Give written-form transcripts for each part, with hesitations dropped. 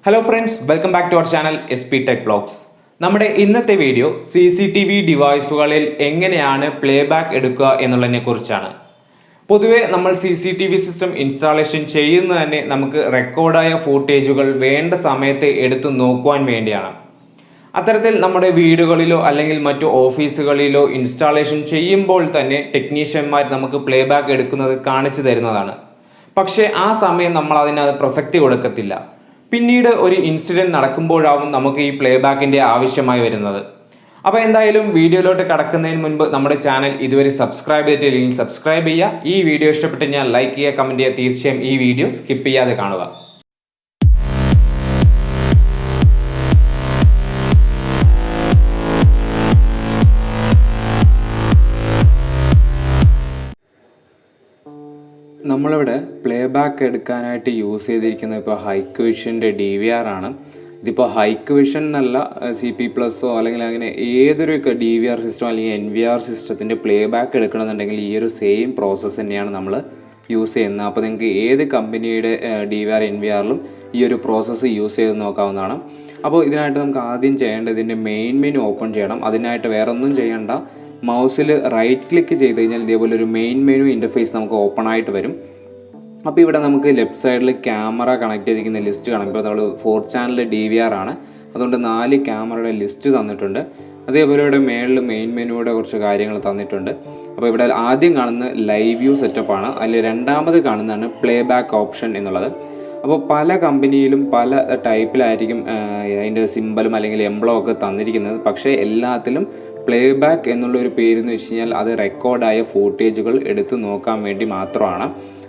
Hello friends, welcome back to our channel sptechvlogs. നമ്മുടെ ഇന്നത്തെ video CCTV ഡിവൈസുകളിൽ എങ്ങനെയാണ് playback എടുക്കുക എന്നുള്ളതിനെ കുറിച്ചാണ്. പൊതുവെ നമ്മൾ CCTV സിസ്റ്റം ഇൻസ്റ്റാളേഷൻ ചെയ്യുന്നത് തന്നെ നമുക്ക് റെക്കോർഡായ ഫൂട്ടേജുകൾ വേണ്ട സമയത്ത് എടുത്തു നോക്കുവാൻ വേണ്ടിയാണ്. അത്തരത്തിൽ നമ്മുടെ വീടുകളിലോ അല്ലെങ്കിൽ മറ്റു ഓഫീസുകളിലോ ഇൻസ്റ്റാളേഷൻ ചെയ്യുമ്പോൾ തന്നെ ടെക്നീഷ്യന്മാർ നമുക്ക് പ്ലേബാക്ക് എടുക്കുന്നത് കാണിച്ചു തരുന്നതാണ്. പക്ഷേ ആ സമയം നമ്മൾ അതിനത് പ്രസക്തി കൊടുക്കത്തില്ല. പിന്നീട് ഒരു ഇൻസിഡൻറ്റ് നടക്കുമ്പോഴാവും നമുക്ക് ഈ പ്ലേബാക്കിൻ്റെ ആവശ്യമായി വരുന്നത്. അപ്പോൾ എന്തായാലും വീഡിയോയിലോട്ട് കടക്കുന്നതിന് മുൻപ് നമ്മുടെ ചാനൽ ഇതുവരെ സബ്സ്ക്രൈബ് ചെയ്തിട്ടില്ലെങ്കിൽ സബ്സ്ക്രൈബ് ചെയ്യുക. ഈ വീഡിയോ ഇഷ്ടപ്പെട്ട് ഞാൻ ലൈക്ക് ചെയ്യുക, കമൻറ്റ് ചെയ്യുക. തീർച്ചയായും ഈ വീഡിയോ സ്കിപ്പ് ചെയ്യാതെ കാണുക. നമ്മളിവിടെ പ്ലേബാക്ക് എടുക്കാനായിട്ട് യൂസ് ചെയ്തിരിക്കുന്നത് ഇപ്പോൾ ഹൈക്വിഷൻ്റെ DVR ആണ്. ഇതിപ്പോൾ ഹൈക്വിഷൻ എന്നല്ല, CP+ഓ അല്ലെങ്കിൽ അങ്ങനെ ഏതൊരു DVR സിസ്റ്റം അല്ലെങ്കിൽ NVR സിസ്റ്റത്തിൻ്റെ പ്ലേബാക്ക് എടുക്കണമെന്നുണ്ടെങ്കിൽ ഈ ഒരു സെയിം പ്രോസസ്സ് തന്നെയാണ് നമ്മൾ യൂസ് ചെയ്യുന്നത്. അപ്പോൾ നിങ്ങൾക്ക് ഏത് കമ്പനിയുടെ DVR NVRലും ഈ ഒരു പ്രോസസ്സ് യൂസ് ചെയ്ത് നോക്കാവുന്നതാണ്. അപ്പോൾ ഇതിനായിട്ട് നമുക്ക് ആദ്യം ചെയ്യേണ്ടത് ഇതിൻ്റെ മെയിൻ മെനു ഓപ്പൺ ചെയ്യണം. അതിനായിട്ട് വേറെ ഒന്നും ചെയ്യേണ്ട. മൗസിൽ റൈറ്റ് ക്ലിക്ക് ചെയ്ത് കഴിഞ്ഞാൽ ഇതേപോലെ ഒരു മെയിൻ മെനു ഇൻ്റർഫേസ് നമുക്ക് ഓപ്പൺ ആയിട്ട് വരും. അപ്പോൾ ഇവിടെ നമുക്ക് ലെഫ്റ്റ് സൈഡിൽ ക്യാമറ കണക്ട് ചെയ്തിരിക്കുന്ന ലിസ്റ്റ് കാണാം. ഇപ്പോൾ നമ്മൾ 4 ചാനൽ DVR ആണ്, അതുകൊണ്ട് 4 ക്യാമറയുടെ ലിസ്റ്റ് തന്നിട്ടുണ്ട്. അതേപോലെ ഇവിടെ മേളിൽ മെയിൻ മെനുയുടെ കുറച്ച് കാര്യങ്ങൾ തന്നിട്ടുണ്ട്. അപ്പോൾ ഇവിടെ ആദ്യം കാണുന്ന ലൈവ് വ്യൂ സെറ്റപ്പാണ്. അതിൽ രണ്ടാമത് കാണുന്നതാണ് പ്ലേബാക്ക് ഓപ്ഷൻ എന്നുള്ളത്. അപ്പോൾ പല കമ്പനിയിലും പല ടൈപ്പിലായിരിക്കും അതിൻ്റെ സിമ്പലും അല്ലെങ്കിൽ എംബ്ലം ഒക്കെ തന്നിരിക്കുന്നത്. പക്ഷേ എല്ലാത്തിലും പ്ലേബാക്ക് എന്നുള്ളൊരു പേരെന്ന് വെച്ച് കഴിഞ്ഞാൽ അത് റെക്കോർഡായ ഫൂട്ടേജുകൾ എടുത്ത് നോക്കാൻ വേണ്ടി മാത്രമാണ്.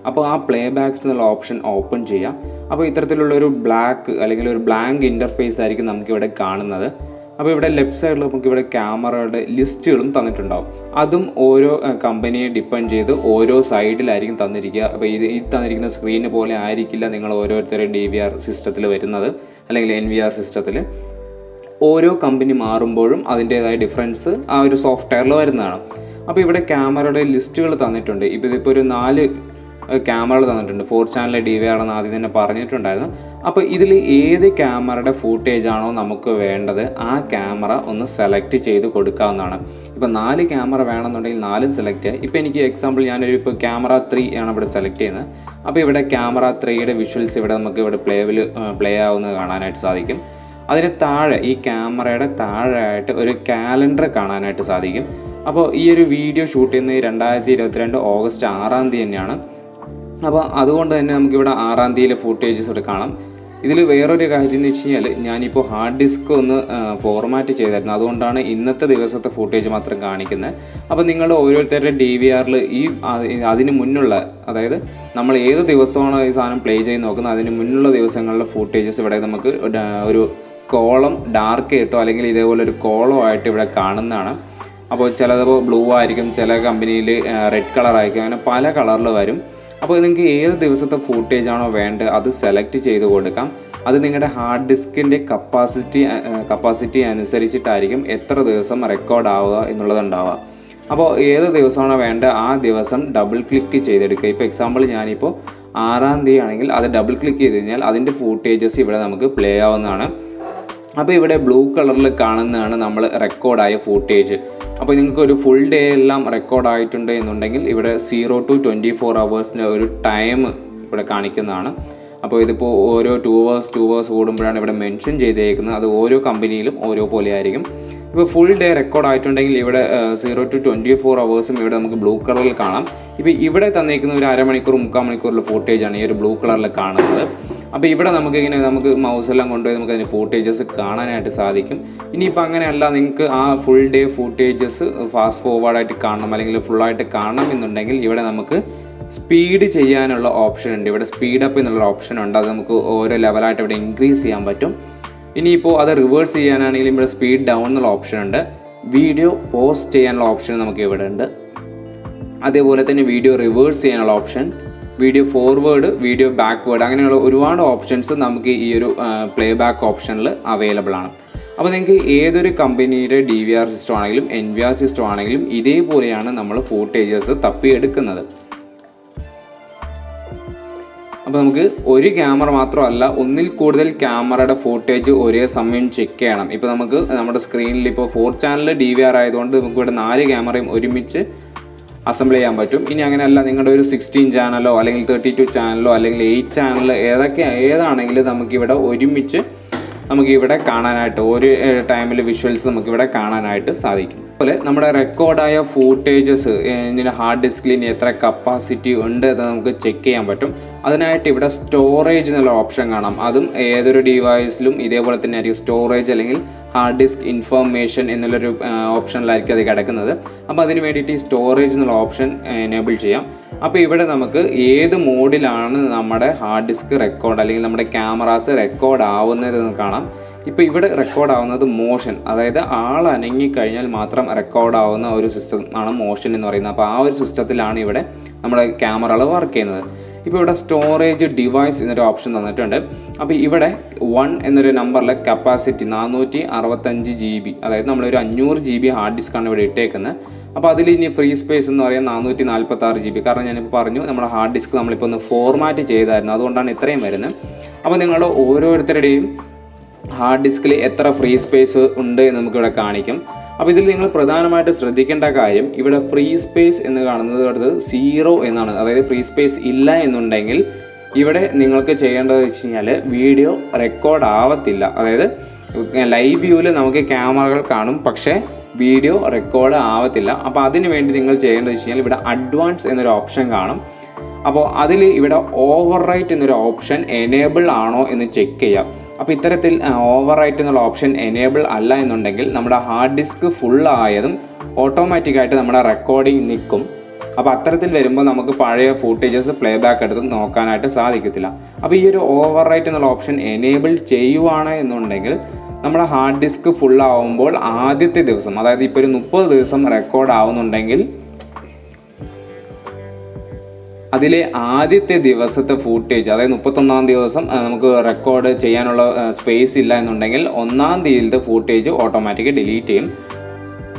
അപ്പോൾ ആ പ്ലേബാക്ക് എന്നുള്ള ഓപ്ഷൻ ഓപ്പൺ ചെയ്യാം. അപ്പോൾ ഇത്തരത്തിലുള്ളൊരു ബ്ലാക്ക് അല്ലെങ്കിൽ ഒരു ബ്ലാങ്ക് ഇൻ്റർഫേസ് ആയിരിക്കും നമുക്കിവിടെ കാണുന്നത്. അപ്പോൾ ഇവിടെ ലെഫ്റ്റ് സൈഡിൽ നമുക്കിവിടെ ക്യാമറയുടെ ലിസ്റ്റുകളും തന്നിട്ടുണ്ടാവും. അതും ഓരോ കമ്പനിയെ ഡിപ്പെൻഡ് ചെയ്ത് ഓരോ സൈഡിലായിരിക്കും തന്നിരിക്കുക. അപ്പോൾ ഈ തന്നിരിക്കുന്ന സ്ക്രീന് പോലെ ആയിരിക്കില്ല നിങ്ങൾ ഓരോരുത്തരുടെ DVR സിസ്റ്റത്തിൽ വരുന്നത് അല്ലെങ്കിൽ NVR സിസ്റ്റത്തിൽ. ഓരോ കമ്പനി മാറുമ്പോഴും അതിൻ്റേതായ ഡിഫറൻസ് ആ ഒരു സോഫ്റ്റ്വെയറിൽ വരുന്നതാണ്. അപ്പോൾ ഇവിടെ ക്യാമറയുടെ ലിസ്റ്റുകൾ തന്നിട്ടുണ്ട്. ഇതിപ്പോൾ ഒരു 4 ക്യാമറകൾ തന്നിട്ടുണ്ട്. 4 ചാനൽ DVR എന്ന് ആദ്യം തന്നെ പറഞ്ഞിട്ടുണ്ടായിരുന്നു. അപ്പോൾ ഇതിൽ ഏത് ക്യാമറയുടെ ഫൂട്ടേജ് ആണോ നമുക്ക് വേണ്ടത് ആ ക്യാമറ ഒന്ന് സെലക്ട് ചെയ്ത് കൊടുക്കാവുന്നതാണ്. ഇപ്പോൾ 4 ക്യാമറ വേണമെന്നുണ്ടെങ്കിൽ 4 സെലക്ട് ചെയ്യുക. ഇപ്പോൾ എനിക്ക് എക്സാമ്പിൾ ഇപ്പോൾ ക്യാമറ 3 ആണ് ഇവിടെ സെലക്ട് ചെയ്യുന്നത്. അപ്പോൾ ഇവിടെ ക്യാമറ 3യുടെ വിഷ്വൽസ് ഇവിടെ നമുക്ക് ഇവിടെ പ്ലേ ആവുന്നത് കാണാനായിട്ട് സാധിക്കും. അതിന് താഴെ ഈ ക്യാമറയുടെ താഴെയായിട്ട് ഒരു കാലണ്ടർ കാണാനായിട്ട് സാധിക്കും. അപ്പോൾ ഈ ഒരു വീഡിയോ ഷൂട്ട് ചെയ്യുന്നത് 2022 ഓഗസ്റ്റ് 6 തന്നെയാണ്. അപ്പോൾ അതുകൊണ്ട് തന്നെ നമുക്കിവിടെ 6 ഫൂട്ടേജസ് ഇവിടെ കാണാം. ഇതിൽ വേറൊരു കാര്യം എന്ന് വെച്ച് കഴിഞ്ഞാൽ ഞാനിപ്പോൾ ഹാർഡ് ഡിസ്ക് ഒന്ന് ഫോർമാറ്റ് ചെയ്തായിരുന്നു. അതുകൊണ്ടാണ് ഇന്നത്തെ ദിവസത്തെ ഫൂട്ടേജ് മാത്രം കാണിക്കുന്നത്. അപ്പോൾ നിങ്ങളുടെ ഓരോരുത്തരുടെ DVRൽ അതിന് മുന്നുള്ള, അതായത് നമ്മൾ ഏത് ദിവസമാണോ ഈ സാധനം പ്ലേ ചെയ്ത് നോക്കുന്നത് അതിന് മുന്നുള്ള ദിവസങ്ങളിലെ ഫൂട്ടേജസ് ഇവിടെ നമുക്ക് ഒരു കോളം ഡാർക്ക് ആയിട്ടോ അല്ലെങ്കിൽ ഇതേപോലെ ഒരു കോളം ആയിട്ട് ഇവിടെ കാണുന്നതാണ്. അപ്പോൾ ചിലപ്പോൾ ബ്ലൂ ആയിരിക്കും, ചില കമ്പനിയിൽ റെഡ് കളർ ആയിരിക്കും, അങ്ങനെ പല കളറിൽ വരും. അപ്പോൾ നിങ്ങൾക്ക് ഏത് ദിവസത്തെ ഫൂട്ടേജ് ആണോ വേണ്ടത് അത് സെലക്ട് ചെയ്ത് കൊടുക്കാം. അത് നിങ്ങളുടെ ഹാർഡ് ഡിസ്കിൻ്റെ കപ്പാസിറ്റി അനുസരിച്ചിട്ടായിരിക്കും എത്ര ദിവസം റെക്കോർഡ് ആവുക എന്നുള്ളതുണ്ടാവുക. അപ്പോൾ ഏത് ദിവസമാണോ വേണ്ടത് ആ ദിവസം ഡബിൾ ക്ലിക്ക് ചെയ്തെടുക്കുക. ഇപ്പോൾ എക്സാമ്പിൾ ഞാനിപ്പോൾ 6 ആണെങ്കിൽ അത് ഡബിൾ ക്ലിക്ക് ചെയ്ത് കഴിഞ്ഞാൽ അതിൻ്റെ ഫൂട്ടേജസ് ഇവിടെ നമുക്ക് പ്ലേ ആവുന്നതാണ്. അപ്പോൾ ഇവിടെ ബ്ലൂ കളറിൽ കാണുന്നതാണ് നമ്മൾ റെക്കോർഡായ ഫൂട്ടേജ്. അപ്പോൾ നിങ്ങൾക്ക് ഒരു ഫുൾ ഡേ എല്ലാം റെക്കോർഡായിട്ടുണ്ട് എന്നുണ്ടെങ്കിൽ ഇവിടെ 0 to 24 hours ഒരു ടൈം ഇവിടെ കാണിക്കുന്നതാണ്. അപ്പോൾ ഇതിപ്പോൾ ഓരോ 2 hours കൂടുമ്പോഴാണ് ഇവിടെ മെൻഷൻ ചെയ്തേക്കുന്നത്. അത് ഓരോ കമ്പനിയിലും ഓരോ പോലെ ആയിരിക്കും. ഇപ്പോൾ ഫുൾ ഡേ റെക്കോർഡ് ആയിട്ടുണ്ടെങ്കിൽ ഇവിടെ 0 to 24 hours ഇവിടെ നമുക്ക് ബ്ലൂ കളറിൽ കാണാം. ഇപ്പോൾ ഇവിടെ തന്നേക്കുന്ന ഒരു അരമണിക്കൂർ 3/4 മണിക്കൂറിലെ ഫൂട്ടേജാണ് ഈ ഒരു ബ്ലൂ കളറിൽ കാണുന്നത്. അപ്പോൾ ഇവിടെ നമുക്ക് മൗസെല്ലാം കൊണ്ടുപോയി നമുക്ക് അതിന് ഫൂട്ടേജസ് കാണാനായിട്ട് സാധിക്കും. ഇനിയിപ്പോൾ അങ്ങനെയല്ല, നിങ്ങൾക്ക് ആ ഫുൾ ഡേ ഫൂട്ടേജസ് ഫാസ്റ്റ് ഫോർവേഡായിട്ട് കാണണം അല്ലെങ്കിൽ ഫുള്ളായിട്ട് കാണണം എന്നുണ്ടെങ്കിൽ ഇവിടെ നമുക്ക് സ്പീഡ് ചെയ്യാനുള്ള ഓപ്ഷൻ ഉണ്ട്. ഇവിടെ സ്പീഡ് അപ്പ് എന്നുള്ള ഓപ്ഷൻ ഉണ്ട്. അത് നമുക്ക് ഓരോ ലെവലായിട്ട് ഇവിടെ ഇൻക്രീസ് ചെയ്യാൻ പറ്റും. ഇനിയിപ്പോൾ അത് റിവേഴ്സ് ചെയ്യാനാണെങ്കിലും ഇവിടെ സ്പീഡ് ഡൗൺ എന്നുള്ള ഓപ്ഷൻ ഉണ്ട്. വീഡിയോ പോസ് ചെയ്യാനുള്ള ഓപ്ഷൻ നമുക്ക് ഇവിടെ ഉണ്ട്. അതേപോലെ തന്നെ വീഡിയോ റിവേഴ്സ് ചെയ്യാനുള്ള option, video forward, video backward, അങ്ങനെയുള്ള ഒരുപാട് ഓപ്ഷൻസ് നമുക്ക് ഈ ഒരു പ്ലേബാക്ക് ഓപ്ഷനിൽ അവൈലബിൾ ആണ്. അപ്പോൾ നിങ്ങൾക്ക് ഏതൊരു കമ്പനിയുടെ DVR സിസ്റ്റം ആണെങ്കിലും NVR സിസ്റ്റം ആണെങ്കിലും ഇതേപോലെയാണ് നമ്മൾ ഫൂട്ടേജസ് തപ്പിയെടുക്കുന്നത്. അപ്പോൾ നമുക്ക് ഒരു ക്യാമറ മാത്രമല്ല ഒന്നിൽ കൂടുതൽ ക്യാമറയുടെ ഫുട്ടേജ് ഒരേ സമയം ചെക്ക് ചെയ്യണം. ഇപ്പോൾ നമുക്ക് നമ്മുടെ സ്ക്രീനിൽ ഇപ്പോൾ 4 ചാനൽ DVR ആയതുകൊണ്ട് നമുക്ക് ഇവിടെ 4 ക്യാമറയും ഒരുമിച്ച് അസംബിൾ ചെയ്യാൻ പറ്റും. ഇനി അങ്ങനെയല്ല, നിങ്ങളുടെ ഒരു 16 ചാനലോ അല്ലെങ്കിൽ 32 ചാനലോ അല്ലെങ്കിൽ 8 ചാനൽ ഏതാണെങ്കിലും നമുക്കിവിടെ ഒരുമിച്ച് നമുക്കിവിടെ കാണാനായിട്ട് ഒരു ടൈമിൽ വിഷ്വൽസ് നമുക്കിവിടെ കാണാനായിട്ട് സാധിക്കും. അതുപോലെ നമ്മുടെ റെക്കോർഡായ ഫൂട്ടേജസ് ഇതിൻ്റെ ഹാർഡ് ഡിസ്കിൽ ഇനി എത്ര കപ്പാസിറ്റി ഉണ്ട് എന്ന് നമുക്ക് ചെക്ക് ചെയ്യാൻ പറ്റും. അതിനായിട്ട് ഇവിടെ സ്റ്റോറേജ് എന്നുള്ള ഓപ്ഷൻ കാണാം. അതും ഏതൊരു ഡിവൈസിലും ഇതേപോലെ തന്നെ ആയിരിക്കും. സ്റ്റോറേജ് അല്ലെങ്കിൽ ഹാർഡ് ഡിസ്ക് ഇൻഫർമേഷൻ എന്നുള്ളൊരു ഓപ്ഷനിലായിരിക്കും അത് കിടക്കുന്നത്. അപ്പോൾ അതിന് വേണ്ടിയിട്ട് ഈ സ്റ്റോറേജ് എന്നുള്ള ഓപ്ഷൻ എനേബിൾ ചെയ്യാം. അപ്പോൾ ഇവിടെ നമുക്ക് ഏത് മോഡിലാണ് നമ്മുടെ ഹാർഡ് ഡിസ്ക് റെക്കോർഡ് അല്ലെങ്കിൽ നമ്മുടെ ക്യാമറാസ് റെക്കോർഡ് ആവുന്നതെന്ന് കാണാം. ഇപ്പോൾ ഇവിടെ റെക്കോർഡ് ആവുന്നത് മോഷൻ, അതായത് ആൾ അനങ്ങിക്കഴിഞ്ഞാൽ മാത്രം റെക്കോർഡ് ആവുന്ന ഒരു സിസ്റ്റം ആണ് മോഷൻ എന്ന് പറയുന്നത്. അപ്പോൾ ആ ഒരു സിസ്റ്റത്തിലാണ് ഇവിടെ നമ്മുടെ ക്യാമറകൾ വർക്ക് ചെയ്യുന്നത്. ഇപ്പോൾ ഇവിടെ സ്റ്റോറേജ് ഡിവൈസ് എന്നൊരു ഓപ്ഷൻ തന്നിട്ടുണ്ട്. അപ്പോൾ ഇവിടെ 1 എന്നൊരു നമ്പറിലെ കപ്പാസിറ്റി 465 GB, അതായത് നമ്മളൊരു 500 GB ഹാർഡ് ഡിസ്ക്കാണ് ഇവിടെ ഇട്ടേക്കുന്നത്. അപ്പോൾ അതിൽ ഇനി ഫ്രീ സ്പേസ് എന്ന് പറയുന്നത് 446 GB. കാരണം ഞാനിപ്പോൾ പറഞ്ഞു നമ്മുടെ ഹാർഡ് ഡിസ്ക് നമ്മളിപ്പോൾ ഒന്ന് ഫോർമാറ്റ് ചെയ്തായിരുന്നു, അതുകൊണ്ടാണ് ഇത്രയും വരുന്നത്. അപ്പോൾ നിങ്ങൾ ഓരോരുത്തരുടെയും ഹാർഡ് ഡിസ്കിൽ എത്ര ഫ്രീ സ്പേസ് ഉണ്ട് എന്ന് നമുക്കിവിടെ കാണിക്കും. അപ്പോൾ ഇതിൽ നിങ്ങൾ പ്രധാനമായിട്ട് ശ്രദ്ധിക്കേണ്ട കാര്യം, ഇവിടെ ഫ്രീ സ്പേസ് എന്ന് കാണുന്നത് അടുത്ത് 0 എന്നാണ്. അതായത് ഫ്രീ സ്പേസ് ഇല്ല എന്നുണ്ടെങ്കിൽ ഇവിടെ നിങ്ങൾക്ക് ചെയ്യേണ്ടത് വെച്ച് കഴിഞ്ഞാൽ വീഡിയോ റെക്കോർഡ് ആവത്തില്ല. അതായത് ലൈവ് വ്യൂവിൽ നമുക്ക് ക്യാമറകൾ കാണും, പക്ഷേ വീഡിയോ റെക്കോർഡ് ആവത്തില്ല. അപ്പോൾ അതിന് വേണ്ടി നിങ്ങൾ ചെയ്യേണ്ടത് വെച്ച് കഴിഞ്ഞാൽ ഇവിടെ അഡ്വാൻസ് എന്നൊരു ഓപ്ഷൻ കാണും. അപ്പോൾ അതിൽ ഇവിടെ ഓവർ റൈറ്റ് എന്നൊരു ഓപ്ഷൻ എനേബിൾ ആണോ എന്ന് ചെക്ക് ചെയ്യാം. അപ്പോൾ ഇത്തരത്തിൽ ഓവർ റൈറ്റ് എന്നുള്ള ഓപ്ഷൻ എനേബിൾ അല്ല എന്നുണ്ടെങ്കിൽ നമ്മുടെ ഹാർഡ് ഡിസ്ക് ഫുള്ളായതും ഓട്ടോമാറ്റിക്കായിട്ട് നമ്മുടെ റെക്കോർഡിങ് നിൽക്കും. അപ്പോൾ അത്തരത്തിൽ വരുമ്പോൾ നമുക്ക് പഴയ ഫൂട്ടേജസ് പ്ലേബാക്ക് എടുത്ത് നോക്കാനായിട്ട് സാധിക്കത്തില്ല. അപ്പോൾ ഈ ഒരു ഓവർ റൈറ്റ് എന്നുള്ള ഓപ്ഷൻ എനേബിൾ ചെയ്യുവാണ് എന്നുണ്ടെങ്കിൽ നമ്മുടെ ഹാർഡ് ഡിസ്ക് ഫുള്ളാവുമ്പോൾ ആദ്യത്തെ ദിവസം, അതായത് ഇപ്പോൾ ഒരു 30 ദിവസം റെക്കോർഡ് ആവുന്നുണ്ടെങ്കിൽ അതിലെ ആദ്യത്തെ ദിവസത്തെ ഫൂട്ടേജ്, അതായത് 31-ാം ദിവസം നമുക്ക് റെക്കോർഡ് ചെയ്യാനുള്ള സ്പേസ് ഇല്ല എന്നുണ്ടെങ്കിൽ 1-ാം തീയതിയിലത്തെ ഫൂട്ടേജ് ഓട്ടോമാറ്റിക്കായി ഡിലീറ്റ് ചെയ്യും.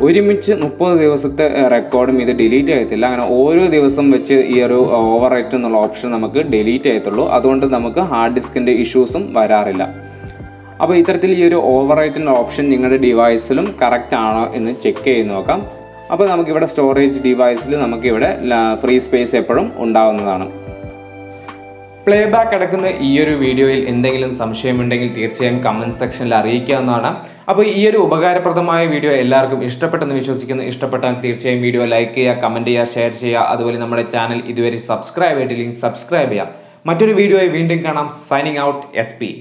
ഒരുമിച്ച് 30 ദിവസത്തെ റെക്കോർഡും ഇത് ഡിലീറ്റ് ചെയ്യത്തില്ല. അങ്ങനെ ഓരോ ദിവസം വെച്ച് ഈ ഒരു ഓവർ റൈറ്റ് എന്നുള്ള ഓപ്ഷൻ നമുക്ക് ഡിലീറ്റ് ചെയ്യത്തുള്ളൂ. അതുകൊണ്ട് നമുക്ക് ഹാർഡ് ഡിസ്കിൻ്റെ ഇഷ്യൂസും വരാറില്ല. അപ്പോൾ ഇത്തരത്തിൽ ഈ ഒരു ഓവർ റൈറ്റിൻ്റെ ഓപ്ഷൻ നിങ്ങളുടെ ഡിവൈസിലും കറക്റ്റ് ആണോ എന്ന് ചെക്ക് ചെയ്ത് നോക്കാം. അപ്പോൾ നമുക്കിവിടെ സ്റ്റോറേജ് ഡിവൈസിൽ നമുക്കിവിടെ ഫ്രീ സ്പേസ് എപ്പോഴും ഉണ്ടാവുന്നതാണ്. പ്ലേബാക്ക് അടക്കുന്ന ഈ ഒരു വീഡിയോയിൽ എന്തെങ്കിലും സംശയമുണ്ടെങ്കിൽ തീർച്ചയായും കമൻറ്റ് സെക്ഷനിൽ അറിയിക്കാവുന്നതാണ്. അപ്പോൾ ഈ ഒരു ഉപകാരപ്രദമായ വീഡിയോ എല്ലാവർക്കും ഇഷ്ടപ്പെട്ടെന്ന് വിശ്വസിക്കുന്നു. ഇഷ്ടപ്പെട്ടാൽ തീർച്ചയായും വീഡിയോ ലൈക്ക് ചെയ്യുക, കമൻറ്റ് ചെയ്യുക, ഷെയർ ചെയ്യുക. അതുപോലെ നമ്മുടെ ചാനൽ ഇതുവരെ സബ്സ്ക്രൈബ് ചെയ്തില്ലെങ്കിൽ സബ്സ്ക്രൈബ് ചെയ്യുക. മറ്റൊരു വീഡിയോയിൽ വീണ്ടും കാണാം. Signing out SP.